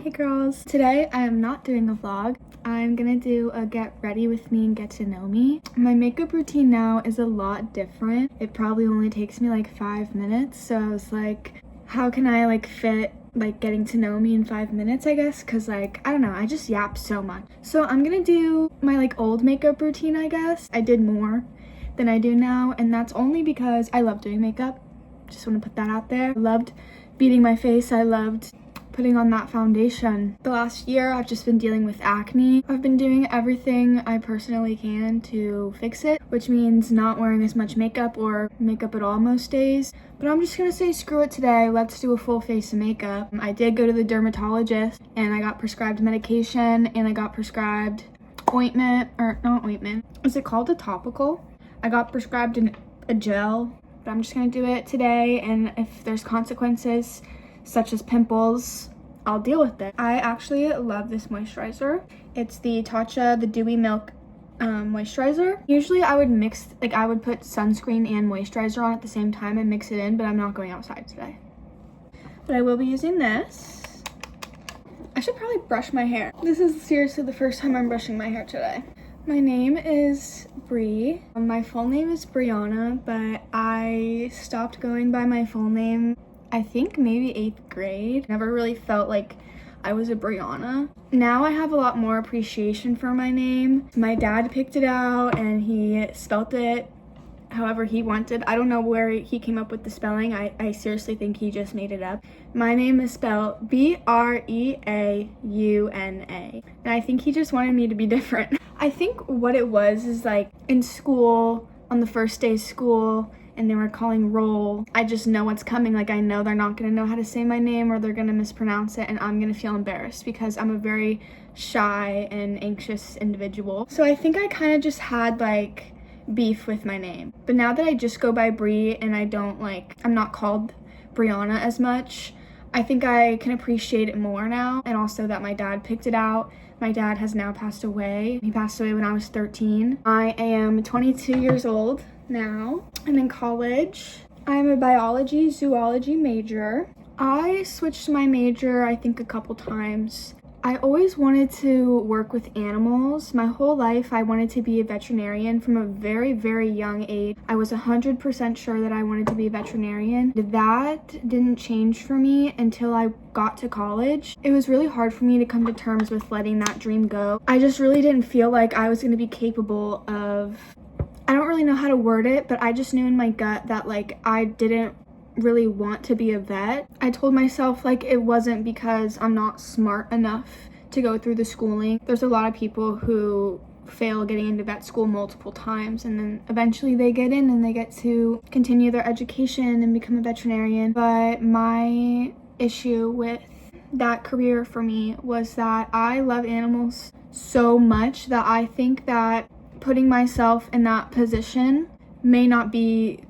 Hey girls! Today I am not doing a vlog. I'm gonna do a get ready with me and get to know me. My makeup routine now is a lot different. It probably only takes me like 5 minutes, so I was like, how can I like fit like getting to know me in 5 minutes, I guess, because like I don't know, I just yap so much. So I'm gonna do my like old makeup routine, I guess. I did more than I do now, and that's only because I love doing makeup. Just want to put that out there. I loved beating my face. I loved putting on that foundation. The last year I've just been dealing with acne. I've been doing everything I personally can to fix it, which means not wearing as much makeup or makeup at all most days. But I'm just gonna say screw it today. Let's do a full face of makeup. I did go to the dermatologist and I got prescribed medication and I got prescribed ointment, or not ointment. Is it called a topical? I got prescribed a gel. But I'm just gonna do it today, and if there's consequences such as pimples, I'll deal with it. I actually love this moisturizer. It's the Tatcha, the Dewy Milk moisturizer. Usually I would mix, like I would put sunscreen and moisturizer on at the same time and mix it in, but I'm not going outside today. But I will be using this. I should probably brush my hair. This is seriously the first time I'm brushing my hair today. My name is Bree. My full name is Brianna, but I stopped going by my full name, I think maybe 8th grade. Never really felt like I was a Brianna. Now I have a lot more appreciation for my name. My dad picked it out and he spelt it however he wanted. I don't know where he came up with the spelling. I seriously think he just made it up. My name is spelled Breauna, and I think he just wanted me to be different. I think what it was is like in school, on the first day of school, and they were calling roll, I just know what's coming. Like I know they're not gonna know how to say my name or they're gonna mispronounce it and I'm gonna feel embarrassed because I'm a very shy and anxious individual. So I think I kind of just had like beef with my name. But now that I just go by Bree and I'm not called Brianna as much, I think I can appreciate it more now. And also that my dad picked it out. My dad has now passed away. He passed away when I was 13. I am 22 years old now. I'm in college. I'm a biology, zoology major. I switched my major, I think, a couple times. I always wanted to work with animals. My whole life, I wanted to be a veterinarian from a very, very young age. I was 100% sure that I wanted to be a veterinarian. That didn't change for me until I got to college. It was really hard for me to come to terms with letting that dream go. I just really didn't feel like I was going to be capable of, I don't really know how to word it, but I just knew in my gut that like I didn't really want to be a vet. I told myself like it wasn't because I'm not smart enough to go through the schooling. There's a lot of people who fail getting into vet school multiple times and then eventually they get in and they get to continue their education and become a veterinarian. But my issue with that career for me was that I love animals so much that I think that putting myself in that position may not be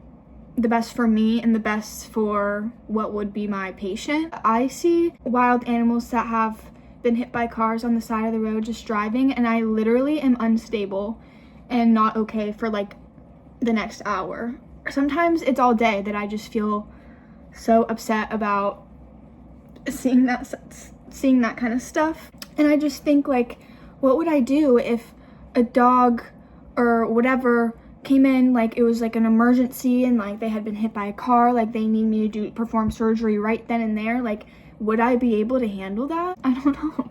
the best for me and the best for what would be my patient. I see wild animals that have been hit by cars on the side of the road just driving, and I literally am unstable and not okay for like the next hour. Sometimes it's all day that I just feel so upset about seeing that kind of stuff. And I just think like, what would I do if a dog or whatever came in, like it was like an emergency and like they had been hit by a car, like they need me to perform surgery right then and there? Like, would I be able to handle that? I don't know.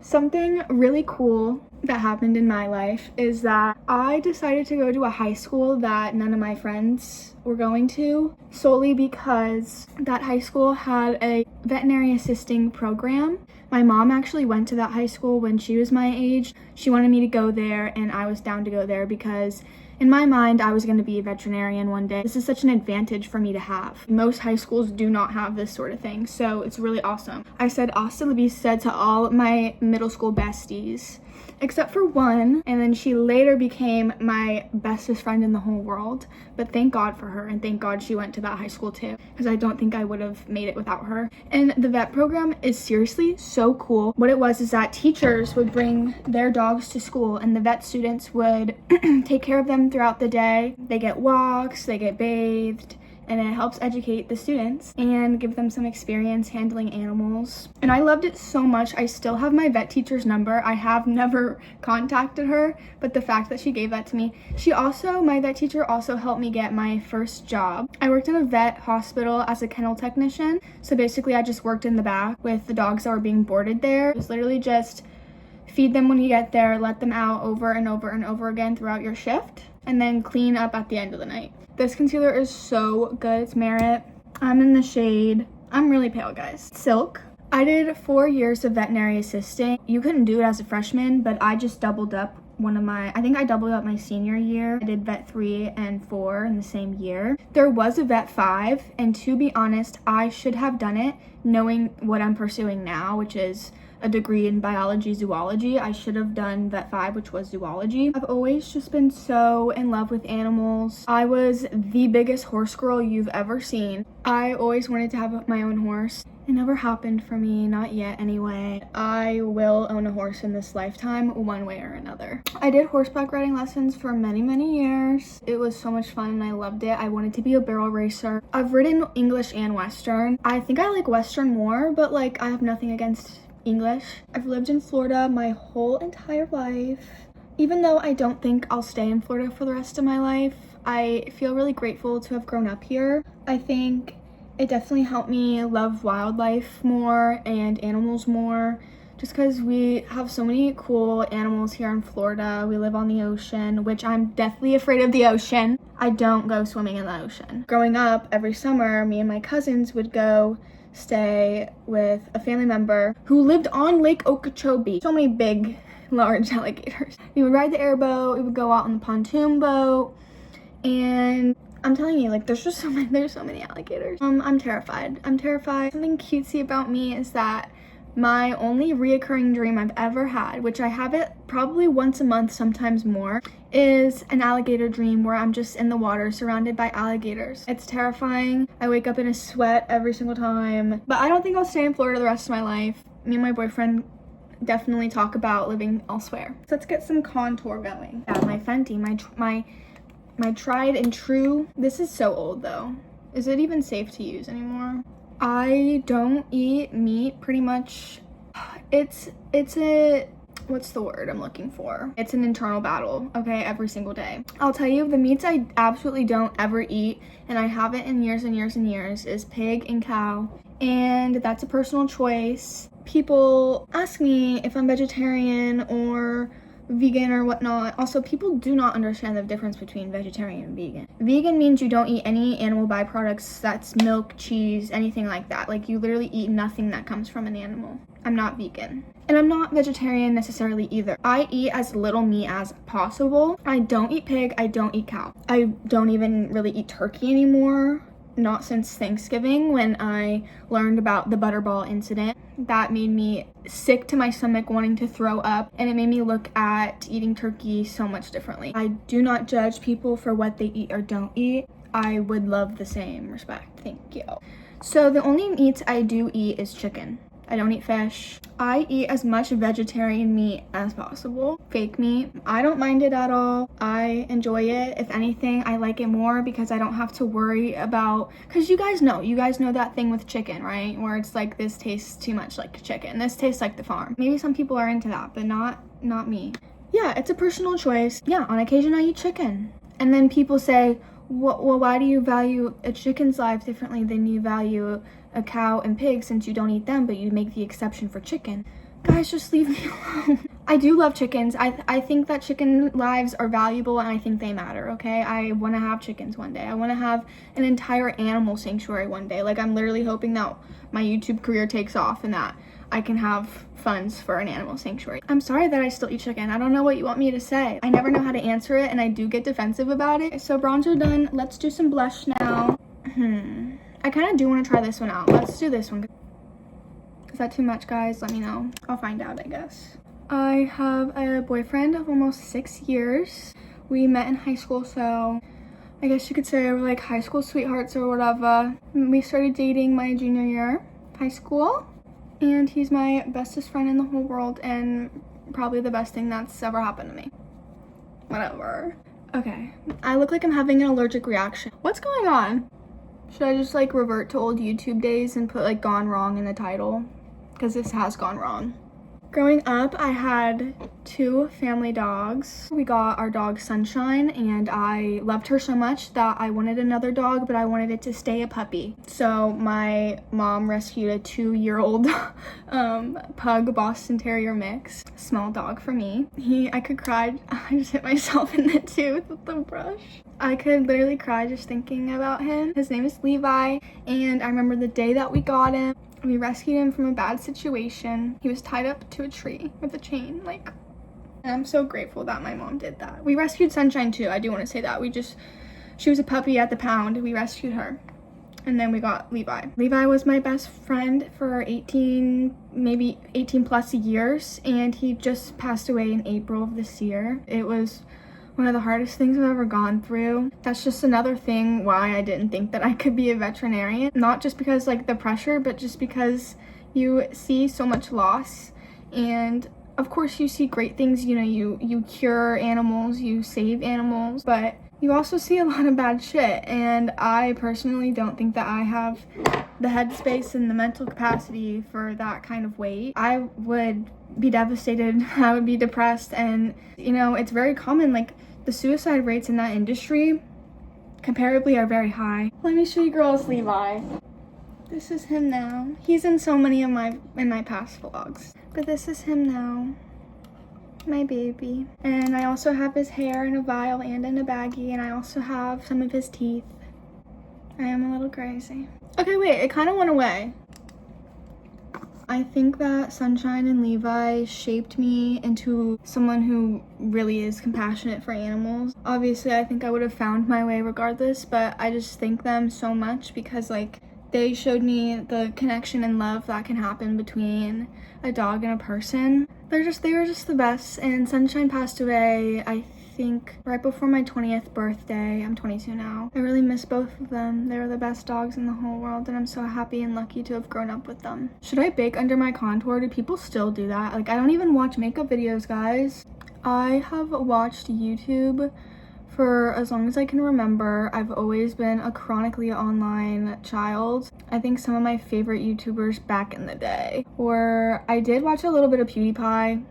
Something really cool that happened in my life is that I decided to go to a high school that none of my friends were going to, solely because that high school had a veterinary assisting program. My mom actually went to that high school when she was my age. She wanted me to go there and I was down to go there because in my mind, I was going to be a veterinarian one day. This is such an advantage for me to have. Most high schools do not have this sort of thing, so it's really awesome. I said hasta la vista to all my middle school besties, except for one, and then she later became my bestest friend in the whole world. But thank God for her, and thank God she went to that high school too, because I don't think I would have made it without her. And the vet program is seriously so cool. What it was is that teachers would bring their dogs to school, and the vet students would take care of them throughout the day. They get walks, they get bathed, and it helps educate the students and give them some experience handling animals. And I loved it so much. I still have my vet teacher's number. I have never contacted her, but the fact that she gave that to me. My vet teacher also helped me get my first job. I worked in a vet hospital as a kennel technician. So basically I just worked in the back with the dogs that were being boarded there. It was literally just feed them when you get there, let them out over and over and over again throughout your shift, and then clean up at the end of the night. This concealer is so good. It's Merit. I'm in the shade. I'm really pale, guys. Silk. I did 4 years of veterinary assistant. You couldn't do it as a freshman, but I just doubled up I think I doubled up my senior year. I did vet 3 and 4 in the same year. There was a vet 5, and to be honest, I should have done it knowing what I'm pursuing now, which is a degree in biology zoology. I should have done vet 5, which was zoology. I've always just been so in love with animals. I was the biggest horse girl you've ever seen. I always wanted to have my own horse. It never happened for me, not yet anyway. I will own a horse in this lifetime, one way or another. I did horseback riding lessons for many, many years. It was so much fun and I loved it. I wanted to be a barrel racer. I've ridden English and Western. I think I like Western more, but like I have nothing against English. I've lived in Florida my whole entire life. Even though I don't think I'll stay in Florida for the rest of my life, I feel really grateful to have grown up here. I think it definitely helped me love wildlife more and animals more, just because we have so many cool animals here in Florida. We live on the ocean, which I'm deathly afraid of the ocean. I don't go swimming in the ocean. Growing up, every summer, me and my cousins would go stay with a family member who lived on Lake Okeechobee. So many big, large alligators. We would ride the airboat, we would go out on the pontoon boat, and I'm telling you, like, there's so many alligators. I'm terrified. Something cutesy about me is that my only reoccurring dream I've ever had, which I have it probably once a month, sometimes more, is an alligator dream where I'm just in the water surrounded by alligators. It's terrifying. I wake up in a sweat every single time. But I don't think I'll stay in Florida the rest of my life. Me and my boyfriend definitely talk about living elsewhere. So let's get some contour going. Yeah, my Fenty, my tried and true. This is so old though. Is it even safe to use anymore? I don't eat meat pretty much. It's a, what's the word I'm looking for? It's an internal battle, okay, every single day. I'll tell you, the meats I absolutely don't ever eat, and I haven't in years and years and years, is pig and cow. And that's a personal choice. People ask me if I'm vegetarian or vegan or whatnot. Also, people do not understand the difference between vegetarian and vegan. Vegan means you don't eat any animal byproducts, that's milk, cheese, anything like that. Like, you literally eat nothing that comes from an animal. I'm not vegan. And I'm not vegetarian necessarily either. I eat as little meat as possible. I don't eat pig, I don't eat cow. I don't even really eat turkey anymore. Not since Thanksgiving, when I learned about the Butterball incident. That made me sick to my stomach, wanting to throw up, and it made me look at eating turkey so much differently. I do not judge people for what they eat or don't eat. I would love the same respect. Thank you. So the only meats I do eat is chicken. I don't eat fish. I eat as much vegetarian meat as possible. Fake meat, I don't mind it at all. I enjoy it. If anything, I like it more because I don't have to worry about, because you guys know that thing with chicken, right? Where it's like, this tastes too much like chicken. This tastes like the farm. Maybe some people are into that, but not me. Yeah, it's a personal choice. Yeah, on occasion I eat chicken. And then people say, well, why do you value a chicken's life differently than you value a cow and pig, since you don't eat them, but you make the exception for chicken? Guys, just leave me alone. I do love chickens. I think that chicken lives are valuable, and I think they matter, okay? I want to have chickens one day. I want to have an entire animal sanctuary one day. Like, I'm literally hoping that my YouTube career takes off and that I can have funds for an animal sanctuary. I'm sorry that I still eat chicken. I don't know what you want me to say. I never know how to answer it, and I do get defensive about it. So bronzer done. Let's do some blush now. I kind of do want to try this one out. Let's do this one. Is that too much, guys? Let me know. I'll find out, I guess. I have a boyfriend of almost 6 years. We met in high school, so I guess you could say we're like high school sweethearts or whatever. We started dating my junior year high school, and he's my bestest friend in the whole world and probably the best thing that's ever happened to me. Whatever. Okay, I look like I'm having an allergic reaction. What's going on? Should I just like revert to old YouTube days and put like gone wrong in the title? Because this has gone wrong. Growing up, I had 2 family dogs. We got our dog Sunshine, and I loved her so much that I wanted another dog, but I wanted it to stay a puppy. So my mom rescued a 2-year-old pug Boston Terrier mix. Small dog for me. I could cry. I just hit myself in the tooth with the brush. I could literally cry just thinking about him. His name is Levi, and I remember the day that we got him. We rescued him from a bad situation. He was tied up to a tree with a chain, and I'm so grateful that my mom did that. We rescued Sunshine too, I do want to say that. She was a puppy at the pound. We rescued her. And then we got Levi. Levi was my best friend for maybe 18 plus years, and he just passed away in April of this year. It was one of the hardest things I've ever gone through. That's just another thing why I didn't think that I could be a veterinarian. Not just because the pressure, but just because you see so much loss. And of course you see great things, you cure animals, you save animals, but you also see a lot of bad shit. And I personally don't think that I have the headspace and the mental capacity for that kind of weight. I would be devastated. I would be depressed. And it's very common, the suicide rates in that industry comparably are very high. Let me show you girls Levi. This is him now. He's in so many of my past vlogs, but this is him now, my baby. And I also have his hair in a vial and in a baggie, and I also have some of his teeth. I am a little crazy. Okay, wait, it kind of went away. I think that Sunshine and Levi shaped me into someone who really is compassionate for animals. Obviously, I think I would have found my way regardless, but I just thank them so much because they showed me the connection and love that can happen between a dog and a person. They were just the best. And Sunshine passed away, I think, right before my 20th birthday. I'm 22 now. I really miss both of them. They were the best dogs in the whole world, and I'm so happy and lucky to have grown up with them. Should I bake under my contour? Do people still do that? I don't even watch makeup videos, guys. I have watched YouTube for as long as I can remember. I've always been a chronically online child. I think some of my favorite YouTubers back in the day I did watch a little bit of PewDiePie.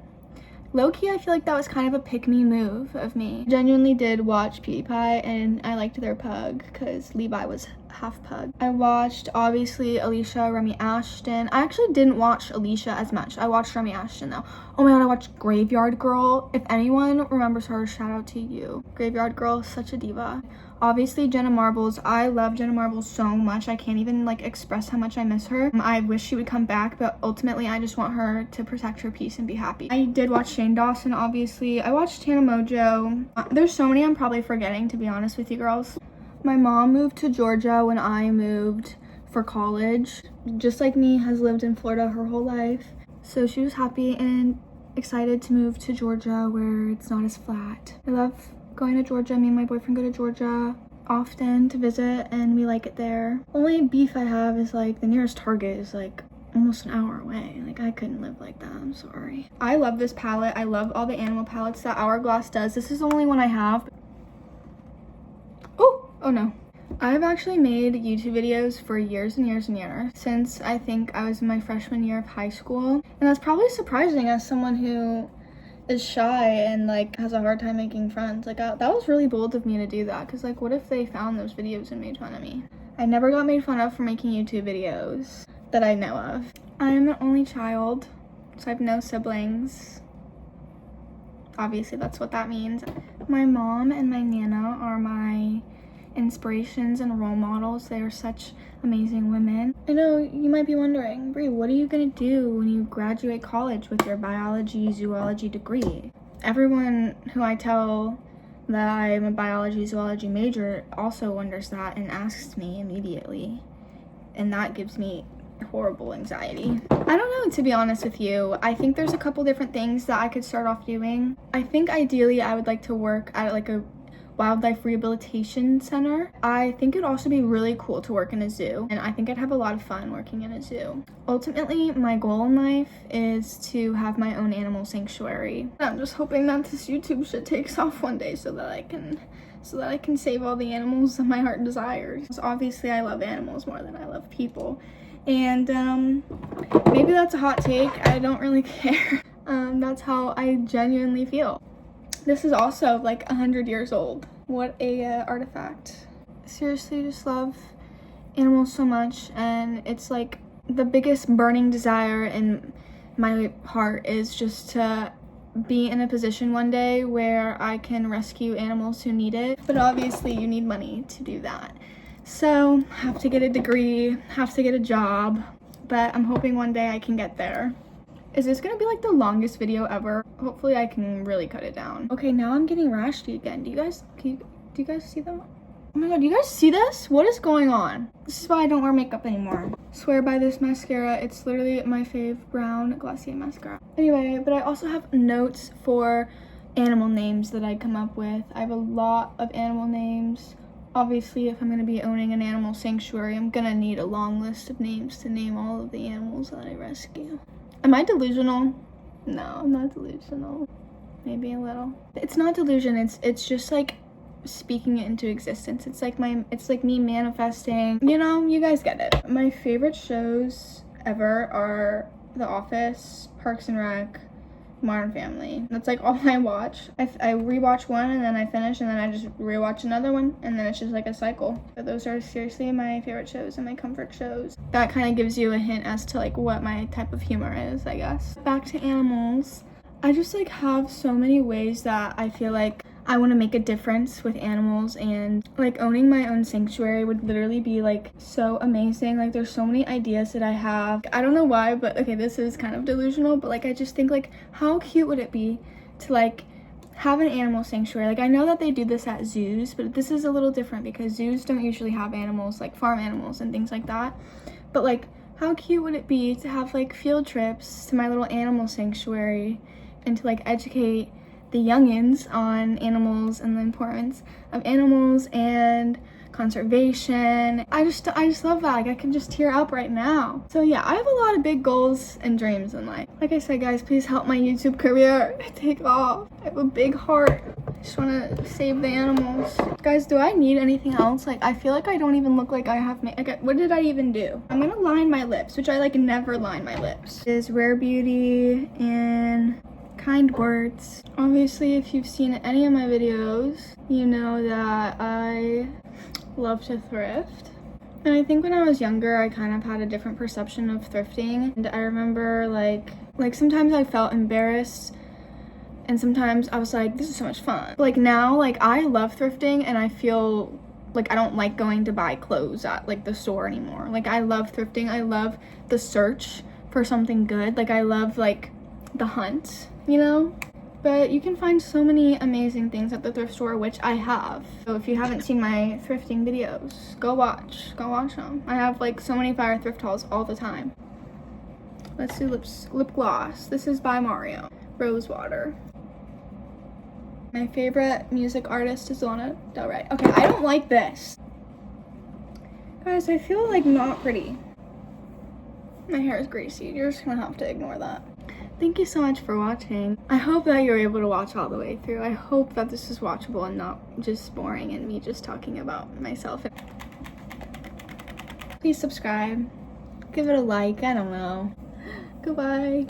Low-key, I feel like that was kind of a pick-me move of me. Genuinely did watch PewDiePie, and I liked their pug because Levi was half pug. I watched, obviously, Alicia, Remy Ashton. I actually didn't watch Alicia as much. I watched Remy Ashton, though. Oh my god, I watched Graveyard Girl. If anyone remembers her, shout out to you. Graveyard Girl is such a diva. Obviously, Jenna Marbles. I love Jenna Marbles so much. I can't even express how much I miss her. I wish she would come back, but ultimately I just want her to protect her peace and be happy. I did watch Shane Dawson, obviously. I watched Tana Mojo. There's so many I'm probably forgetting, to be honest with you girls. My mom moved to Georgia when I moved for college. Just like me, has lived in Florida her whole life. So she was happy and excited to move to Georgia where it's not as flat. I love going to Georgia. Me and my boyfriend go to Georgia often to visit, and we like it there. Only beef I have is the nearest Target is almost an hour away. I couldn't live like that. I'm sorry. I love this palette. I love all the animal palettes that Hourglass does. This is the only one I have. Oh no. I've actually made YouTube videos for years and years and years, since I think I was in my freshman year of high school. And that's probably surprising as someone who is shy and has a hard time making friends. That was really bold of me to do that, because what if they found those videos and made fun of me? I never got made fun of for making YouTube videos that I know of. I'm an only child, so I have no siblings. Obviously that's what that means. My mom and my Nana are my inspirations and role models. They are such amazing women. I know you might be wondering, Brie, what are you gonna do when you graduate college with your biology, zoology degree? Everyone who I tell that I'm a biology, zoology major also wonders that and asks me immediately. And that gives me horrible anxiety. I don't know, to be honest with you. I think there's a couple different things that I could start off doing. I think ideally I would like to work at a wildlife rehabilitation center. I think it'd also be really cool to work in a zoo, and I think I'd have a lot of fun working in a zoo. Ultimately, my goal in life is to have my own animal sanctuary. I'm just hoping that this YouTube shit takes off one day so that I can so that I can save all the animals that my heart desires. So obviously I love animals more than I love people. And maybe that's a hot take. I don't really care. That's how I genuinely feel. This is also like 100 years old. What a artifact. Seriously, just love animals so much, and it's like the biggest burning desire in my heart is just to be in a position one day where I can rescue animals who need it. But obviously you need money to do that. So have to get a degree, have to get a job, but I'm hoping one day I can get there. Is this gonna be like the longest video ever? Hopefully I can really cut it down. Okay, now I'm getting rashy again. Do you guys see that? Oh my god, do you guys see this? What is going on? This is why I don't wear makeup anymore. Swear by this mascara. It's literally my fave brown Glossier mascara. Anyway, but I also have notes for animal names that I come up with. I have a lot of animal names. Obviously, if I'm gonna be owning an animal sanctuary, I'm gonna need a long list of names to name all of the animals that I rescue. Am I delusional? No, I'm not delusional. Maybe a little. It's not delusion, it's just like speaking it into existence. It's like me manifesting, you know, you guys get it. My favorite shows ever are The Office, Parks and Rec, Modern Family. That's like all I watch. I rewatch one and then I finish and then I just rewatch another one and then it's just like a cycle. But those are seriously my favorite shows and my comfort shows. That kind of gives you a hint as to like what my type of humor is, I guess. Back to animals. I just like have so many ways that I feel like I want to make a difference with animals, and like owning my own sanctuary would literally be like so amazing. Like there's so many ideas that I have. I don't know why, but okay, this is kind of delusional, but like I just think like how cute would it be to like have an animal sanctuary. Like I know that they do this at zoos, but this is a little different because zoos don't usually have animals, like farm animals and things like that. But like how cute would it be to have like field trips to my little animal sanctuary and to like educate the youngins on animals and the importance of animals and conservation. I just love that. Like I can just tear up right now. So yeah, I have a lot of big goals and dreams in life. Like I said, guys, please help my YouTube career take off. I have a big heart. I just want to save the animals. Guys, do I need anything else? Like I feel like I don't even look like I have what did I even do? I'm gonna line my lips, which I like never line my lips. This is Rare Beauty and Kind Words. Obviously, if you've seen any of my videos, you know that I love to thrift. And I think when I was younger, I kind of had a different perception of thrifting. And I remember like sometimes I felt embarrassed and sometimes I was like, this is so much fun. Like now, like I love thrifting and I feel like I don't like going to buy clothes at like the store anymore. Like I love thrifting. I love the search for something good. Like I love like the hunt, you know? But you can find so many amazing things at the thrift store, which I have. So if you haven't seen my thrifting videos, go watch them. I have like so many fire thrift hauls all the time. Let's do lip gloss. This is by Mario. Rosewater. My favorite music artist is Lana Del Rey. Okay, I don't like this. Guys, I feel like not pretty. My hair is greasy. You're just gonna have to ignore that. Thank you so much for watching. I hope that you're able to watch all the way through. I hope that this is watchable and not just boring and me just talking about myself. Please subscribe. Give it a like. I don't know. Goodbye.